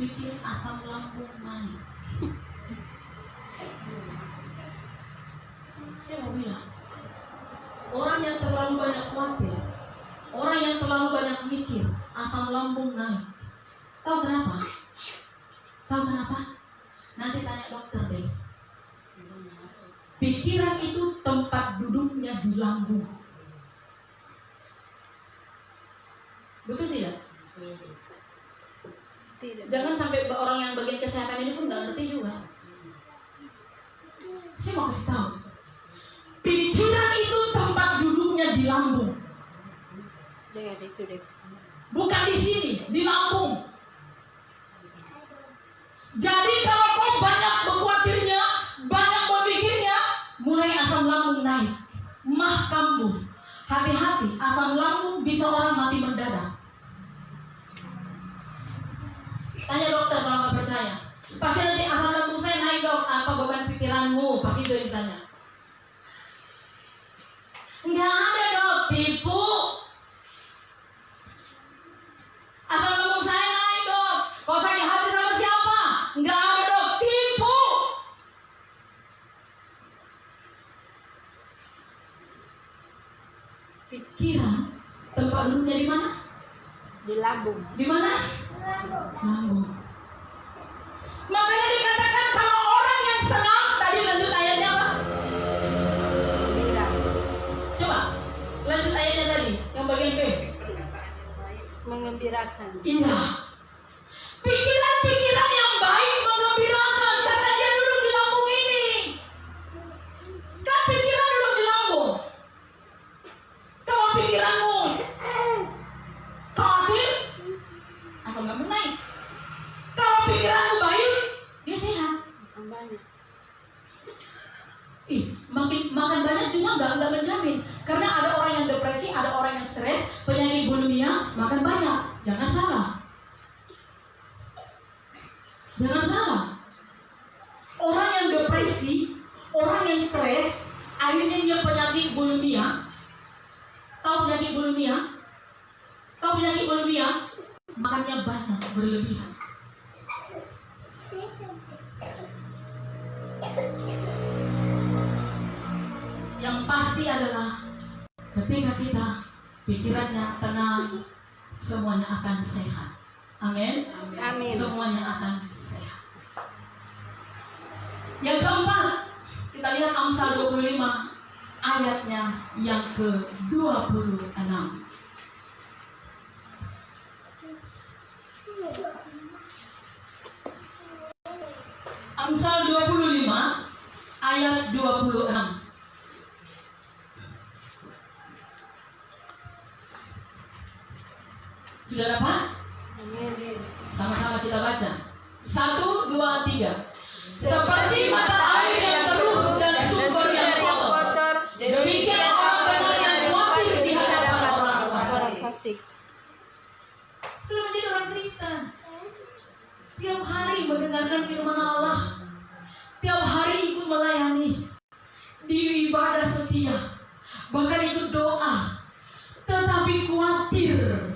bikin asam lambung naik. Saya mau bilang, orang yang terlalu banyak khawatir, orang yang terlalu banyak mikir, asam lambung naik. Tahu kenapa? Tahu kenapa? Nanti tanya dokter deh. Pikiran itu tempat duduknya di lambung. Betul tidak? Tidak. Jangan sampai orang yang bagian kesehatan ini pun nggak ngerti juga. Saya mau kasih tahu. Pikiran itu tempat duduknya di lambung. Dengar itu deh. Bukan di sini, di lambung. Jadi kalau kau banyak berkhawatirnya, banyak berpikirnya, mulai asam lambung naik, mah kambuh. Hati-hati, asam lambung bisa orang mati mendadak. Tanya dokter kalau nggak percaya. Pasti nanti asam lambung saya naik dok. Apa beban pikiranmu? Pasti itu yang ditanya. Nggak ada dok, tipu. Asam lambung saya naik dok. Kau sakit hati sama siapa? Nggak ada dok, tipu. Pikiran tempat duduknya di mana? Di lambung. Di mana? Lambung. Makanya dikatakan kalau orang yang senang, tadi lanjut ayatnya apa? Gembira. Coba lanjut ayatnya tadi, yang bagian B. Mengembirakan. Iya. Pikiran-pikiran yang baik mengembirakan karena dia duduk di lambung ini. Kan pikiran duduk di lambung. Kalau pikiranmu khawatir, asam lambung naik. Kalau pikiranmu baik, dia sehat. Makan banyak. Makan banyak juga nggak menjamin. Karena ada orang yang depresi, ada orang yang stres, penyakit bulimia, makan banyak. Jangan salah. Jangan salah. Orang yang depresi, orang yang stres, akhirnya dia penyakit bulimia. Tahu penyakit bulimia? Tahu penyakit bulimia? Makannya banyak, berlebihan. Yang pasti adalah ketika kita pikirannya tenang, semuanya akan sehat. Amin. Amin. Semuanya akan sehat. Yang keempat, kita lihat Amsal 25 ayatnya yang ke-26. Amsal 25 ayat 26. Sudah dapat? Amin. Sama-sama kita baca. 1, 2, 3. Seperti mata air yang keruh dan sumber yang kotor, demikian orang benar yang khawatir di hadapan orang fasik. Sudah menjadi orang Kristen, tiap hari mendengarkan firman Allah, tiap hari ikut melayani, di ibadah setia, bahkan ikut doa, tetapi khawatir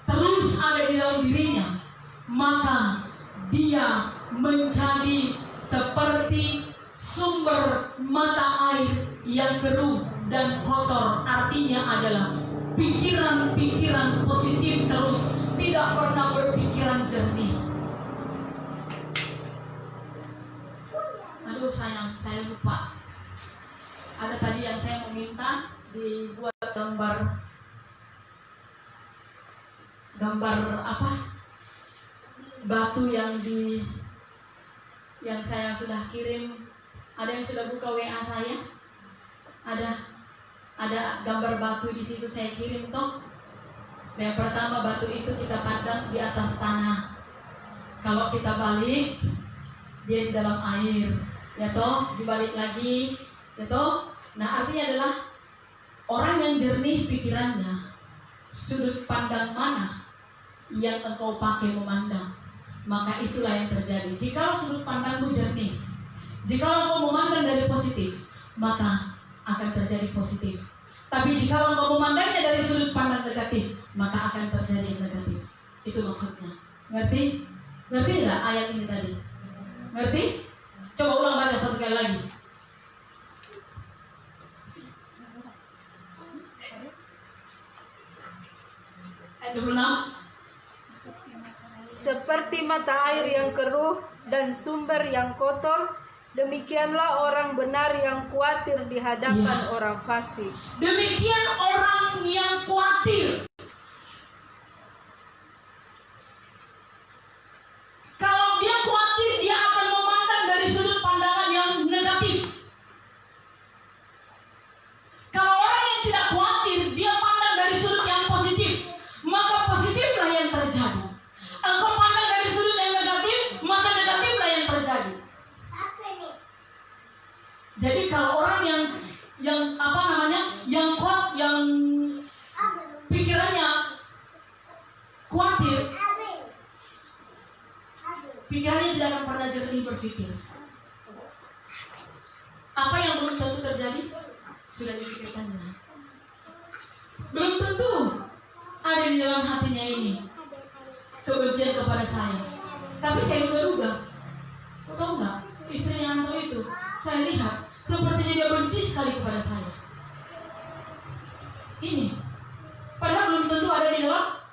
terus ada di dalam dirinya, maka dia menjadi seperti sumber mata air yang keruh dan kotor. Artinya adalah pikiran-pikiran positif terus, tidak pernah berpikiran jernih. Aduh sayang, saya lupa. Ada tadi yang saya meminta dibuat gambar gambar apa? Batu yang saya sudah kirim. Ada yang sudah buka WA saya? Ada gambar batu di situ saya kirim toh. Yang pertama, batu itu kita pandang di atas tanah. Kalau kita balik, dia di dalam air, ya toh. Dibalik lagi, ya toh. Nah, artinya adalah orang yang jernih pikirannya, sudut pandang mana yang engkau pakai memandang, maka itulah yang terjadi. Jika sudut pandangmu jernih, jika engkau memandang dari positif, maka akan terjadi positif. Tapi jika engkau memandangnya dari sudut pandang negatif, maka akan terjadi yang negatif. Itu maksudnya. Ngerti? Ngerti nggak ayat ini tadi? Ngerti? Coba ulang baca satu kali lagi. Ayat 26. Seperti mata air yang keruh dan sumber yang kotor, demikianlah orang benar yang khawatir di hadapan orang fasik. Demikian orang yang khawatir. Kalau dia khawatir, dia akan memandang dari sudut pandangan yang negatif. Kalau orang yang tidak khawatir, dia pandang dari sudut yang positif, maka positiflah yang terjadi. Engkau pandang dari sudut yang negatif, maka negatiflah yang terjadi. Jadi kalau orang yang pikirannya khawatir, pikirannya tidak akan pernah jernih berpikir. Apa yang belum tentu terjadi sudah dipikirkannya. Belum tentu ada di dalam hatinya ini kebencian kepada saya, tapi saya duga-duga. Kau tahu nggak, istrinya Anto itu saya lihat sepertinya dia benci sekali kepada saya. Ini padahal belum tentu ada di dalam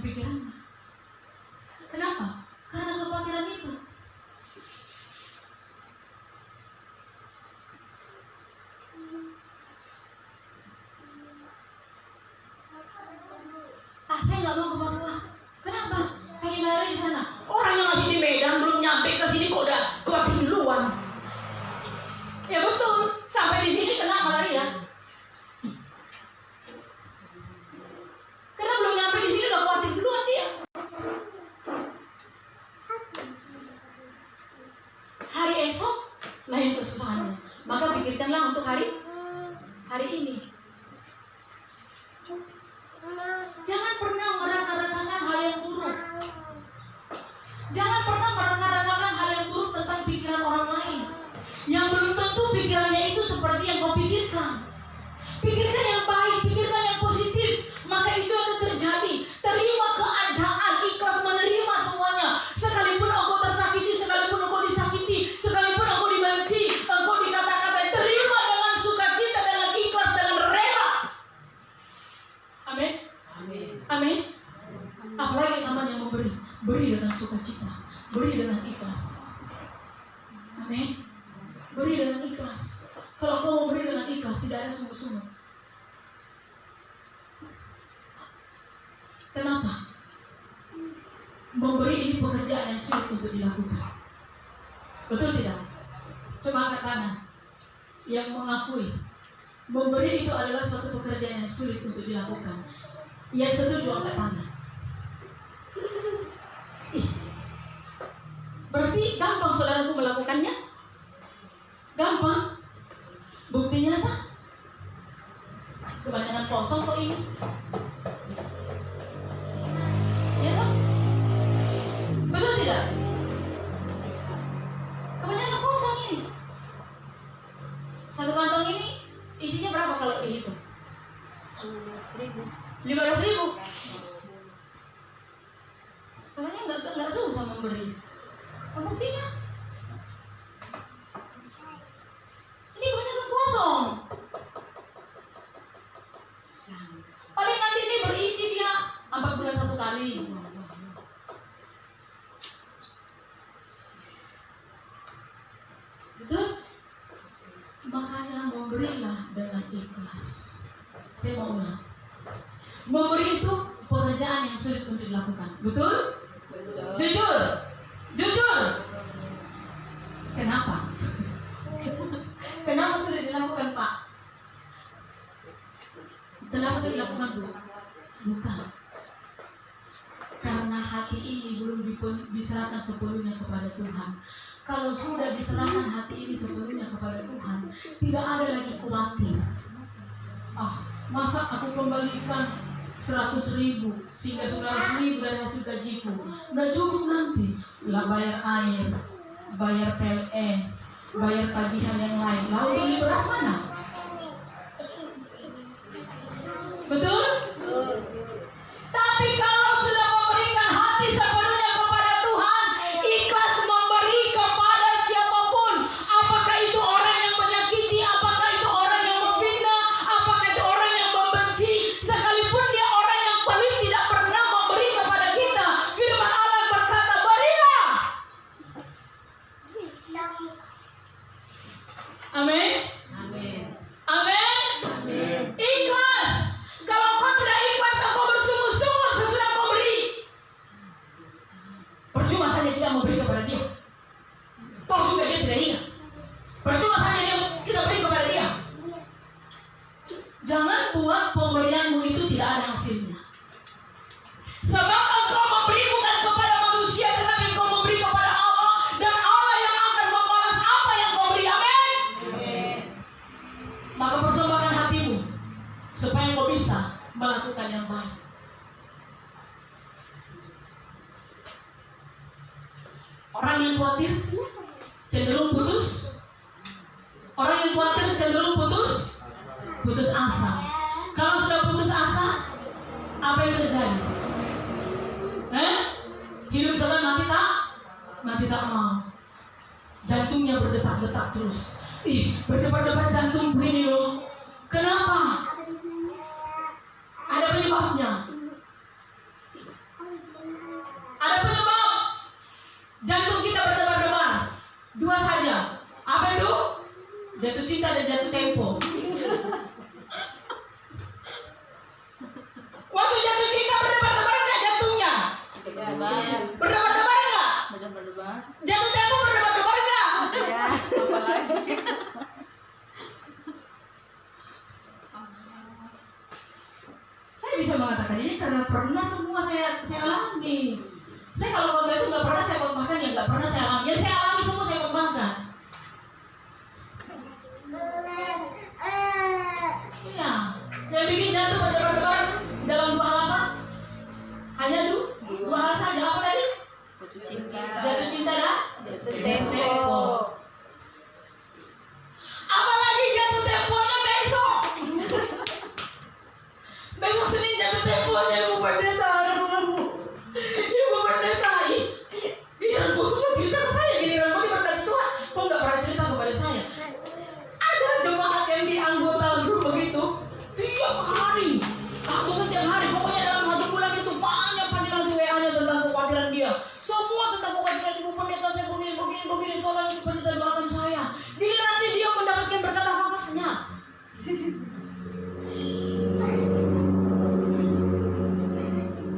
pikirannya. Kenapa? Karena kekhawatiran itu. Saya nggak mau ke Papua. Kenapa? Saya lari di sana. Orang yang masih di Medan belum nyampe ke sini kok udah khawatir duluan. Ya betul. Sampai di sini kena malaria. Karena belum nyampe di sini udah khawatir duluan dia. Hari esok lain kesusahannya. Maka pikirkanlah untuk hari ini. Jangan pernah merangkak-rangkakan hal yang buruk. Jangan pernah merangkak-rangkakan hal yang buruk tentang pikiran orang lain yang belum tentu pikirannya itu seperti yang kau pikirkan. Pikirkan yang baik, pikirkan yang positif, maka itu akan terjadi. Terima keadaan, ikhlas menerima semuanya. Sekalipun engkau tersakiti, sekalipun engkau disakiti, sekalipun engkau dibenci, engkau dikata-katai, terima dengan sukacita, dengan ikhlas, dengan rela. Amin. Amin. Apalagi namanya memberi, beri dengan sukacita, beri dengan ikhlas. Amin. Beri dengan ikhlas. Kalau kau mau beri dengan ikhlas, tidak ada sungguh-sungguh. Kenapa? Memberi ini pekerjaan yang sulit untuk dilakukan. Betul tidak? Coba angkat tangan yang mengakui memberi itu adalah suatu pekerjaan yang sulit untuk dilakukan. Yang setuju angkat tangan. Berarti gampang saudaraku melakukannya? Gampang. Buktinya apa? Kebanyakan kosong kok ini. Ya kan? Betul tidak? Kebanyakan kosong ini. Satu kantong ini isinya berapa kalau dihitung? 15.000. Katanya nggak susah memberi. Buktinya ini kebanyakan kosong. Paling nanti ini berisi dia 4 bulan 1 kali. Betul? Makanya memberilah dengan ikhlas. Saya mau ulang. Memberi itu untuk dilakukan. Betul? Jujur. Jujur. Kenapa? Kenapa sudah dilakukan, Pak? Kenapa sudah dilakukan, Bu? Bukan. Karena hati ini belum diserahkan sepenuhnya kepada Tuhan. Kalau sudah diserahkan hati ini sepenuhnya kepada Tuhan, tidak ada lagi khawatir. Masa aku kembalikan 100.000 sehingga 900.000 dari hasil gajiku nggak cukup nanti lah, bayar air, bayar PLN, bayar tagihan yang lain, lalu beli beras mana? Betul? Tapi kalau sudah memberikan hati sepenuhnya kepada Tuhan, ikhlas memberi kepada siapapun, apakah itu orang yang menyakiti, apakah itu orang yang memfitnah, apakah itu orang yang membenci, sekalipun dia orang yang pelit tidak pernah memberi kepada kita. Firman Allah berkata, berilah. Amin. Amin. Amin. Ikhlas. Kalau kau tidak ikhlas, kau bersungguh-sungguh sesudah kau beri. Percuma saja kita memberi kepada dia. Toh juga dia tidak ingat. Percuma saja kita beri kepada dia. Jangan buat pemberianmu itu tidak ada hasilnya. Sebab engkau memberi bukan kepada manusia, tetapi engkau memberi kepada Allah, dan Allah yang akan membalas apa yang kau beri. Amin. Maka persembahkan hatimu supaya kau bisa melakukan yang baik. Orang yang khawatir cenderung putus. Orang yang khawatir cenderung putus asa. Kalau sudah putus asa, apa yang terjadi? Hidup sedang mati tak mau. Jantungnya berdetak-detak terus. Berdebar-debar jantungku ini loh. Kenapa? Ada penyebabnya. Ada penyebab. Jantung kita berdebar-debar. Dua saja. Apa itu? Jatuh cinta dan jatuh tempo. Waktu jatuh cinta berdebar-debar nggak jantungnya? Berdebar-debar nggak? Jatuh tempo berdebar-debar nggak? Saya bisa mengatakan ini karena pernah semua saya alami. Saya kalau khotbah itu nggak pernah saya khotbahkan, ya nggak pernah saya alami. Ya saya alami semua, saya khotbahkan. Iya, yang bikin jatuh berdebar-debar dalam dua hal apa? Hanya dua hal saja. Apa tadi? Jatuh cinta dan Jatuh tempo. Apalagi jatuh temponya besok. Besok Senin jatuh temponya Ibu Pendeta. Ibu Pendeta, giliran musuhnya cerita ke saya, giliran mau diberkati Tuhan, kok nggak pernah cerita kepada saya? Ada jemaat yang di anggota grup begitu, tiap hari, bukan tiap hari, pokoknya dalam 1 bulan itu banyak panggilan WA-nya tentang kekhawatiran dia. Semua tentang kekhawatiran Ibu Pendeta, saya begini, tolong Ibu Pendeta doakan saya. Giliran nanti dia mendapatkan berkat apa senyap.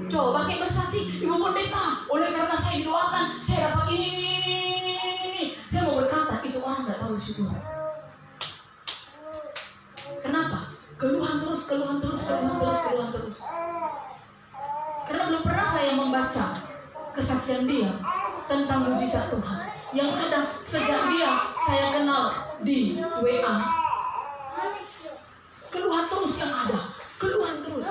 Coba kayak bersaksi, Ibu Pendeta, oleh karena saya didoakan, saya dapat ini. Saya mau berkata, itu orang nggak tahu syukur. Kenapa? Keluhan terus. Karena belum pernah saya membaca kesaksian dia tentang mujizat Tuhan. Yang ada sejak dia saya kenal di WA. Keluhan terus yang ada, keluhan terus.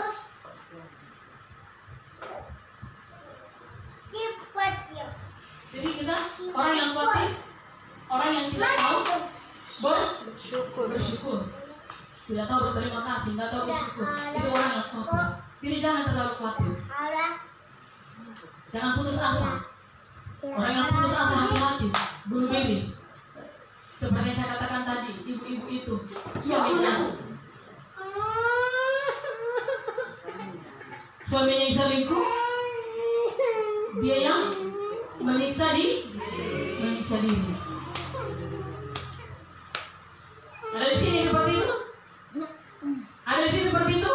Jadi kita orang yang khawatir, orang yang tidak tahu bersyukur, tidak tahu berterima kasih, tidak tahu bersyukur, itu orang yang khawatir. Jadi jangan terlalu khawatir, jangan putus asa. Orang yang putus asa hati-hati, bunuh diri. Seperti saya katakan tadi, ibu-ibu itu suaminya yang selingkuh, dia yang menyiksa diri. Ada di sini seperti itu? Ada di sini seperti itu?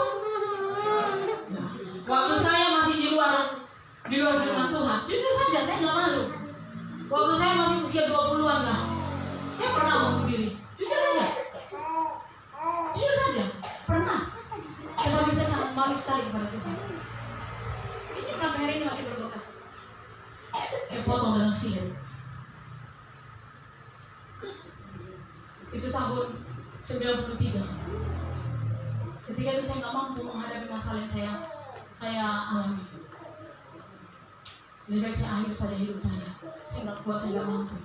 Waktu saya masih di luar di luar firman Tuhan. Jujur saja, saya nggak malu. Waktu saya masih usia 20-an lah, saya pernah bunuh diri. Jujur saja. Jujur saja, pernah. Tetapi saya sangat malu sekali kepada Tuhan. Ini sampai hari ini masih berbekas. Saya potong dengan silet. Itu tahun 93. Ketika itu saya nggak mampu menghadapi masalah yang saya alami. Lebih baik saya akhir saja hidup saya. Saya nggak kuat, saya nggak mampu.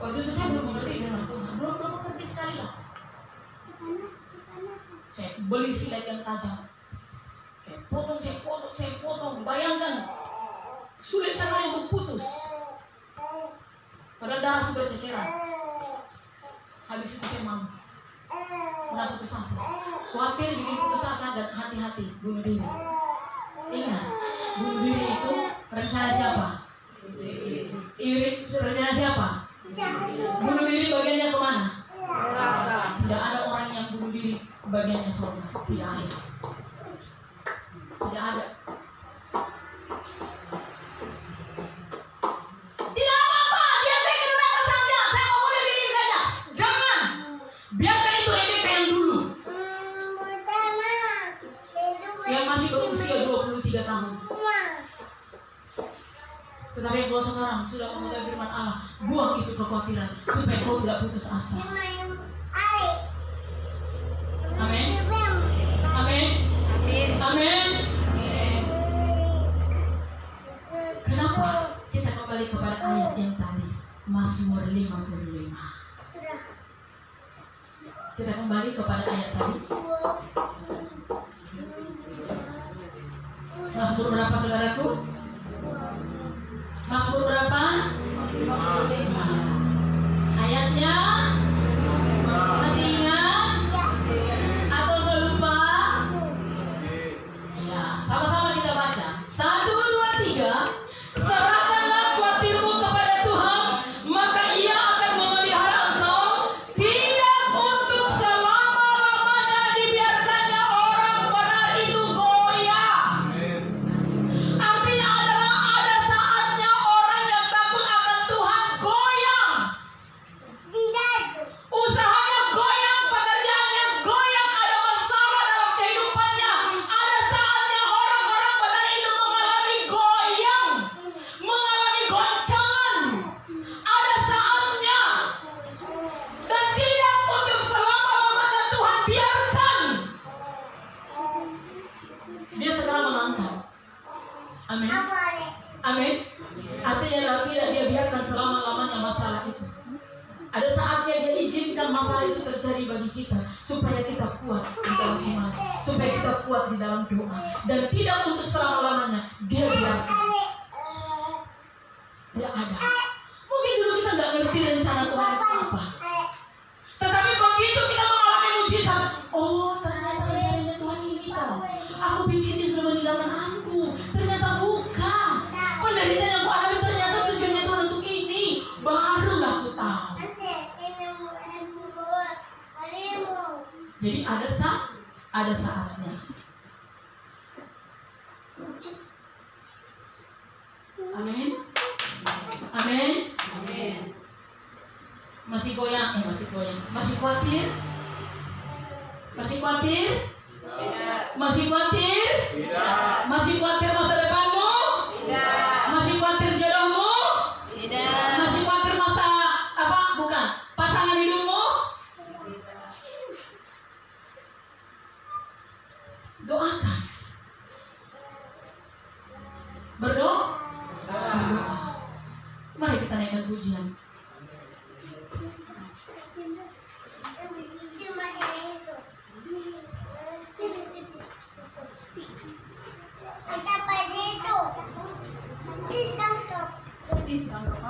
Waktu itu saya belum mengerti firman Tuhan, belum mengerti sekali lah. Saya beli silet yang tajam. Saya potong. Bayangkan, sulit sekali untuk putus. Padahal darah sudah ceceran. Habis itu saya mampu. Pernah putus asa. Khawatir bikin putus asa dan hati-hati bunuh diri. Ingat, bunuh diri itu rencana siapa? Rencana siapa? Bunuh diri bagiannya kemana? Tidak ada orang yang bunuh diri bagiannya surga. Tidak ada. Tidak ada. Tidak apa-apa, biar saya ke neraka saja. Saya mau bunuh diri saja. Jangan. Biarkan itu Rebeka yang dulu. Yang masih berusia 23 tahun. Tetapi kalau sekarang sudah mengetahui firman Allah, buang itu kekhawatiran supaya kau tidak putus asa. Amin. Amin. Amin. Kenapa kita kembali kepada ayat yang tadi, Mazmur 55? Kita kembali kepada ayat tadi. Mazmur berapa saudaraku? Mazmur berapa? 55. Ayatnya masih ingat? Atau sudah lupa? Ya, sama-sama kita baca. 1, 2, 3. Serahkanlah khawatirmu kepada Tuhan, maka Ia akan memelihara engkau. Tidak untuk selama-lamanya dibiarkannya orang benar itu goyah. Artinya adalah ada saatnya orang yang takut akan Tuhan goyang. Usahanya goyang, pekerjaannya goyang, ada masalah dalam kehidupannya. Ada saatnya orang-orang benar itu mengalami goyang, mengalami goncangan. Ada saatnya, dan tidak untuk selama-lamanya Tuhan biarkan. Dia sekarang menantang. Amin. Amin. Artinya adalah tidak dia biarkan selama-lamanya masalah itu. Ada saatnya dia izinkan masalah itu terjadi bagi kita supaya kita kuat di dalam iman, supaya kita kuat di dalam doa, dan tidak untuk selama-lamanya dia biarkan. Dia ada. Mungkin dulu kita nggak ngerti rencana Tuhan itu apa, tetapi begitu kita mengalami mujizat, oh ternyata rencananya Tuhan ini tau. Aku pikir dia sudah meninggalkan aku, ternyata bukan. Penderitaan yang aku alami ternyata tujuannya Tuhan untuk ini. Barulah aku tahu. Jadi ada saatnya. Amin. Amin. Masih goyang, masih goyang. Masih khawatir? Masih khawatir? Masih khawatir? Masih khawatir masa depanmu? Masih khawatir jodohmu? Masih khawatir masa bukan pasangan hidupmu? Doakan. Berdoa. Mari kita naikkan pujian. Ditangkap.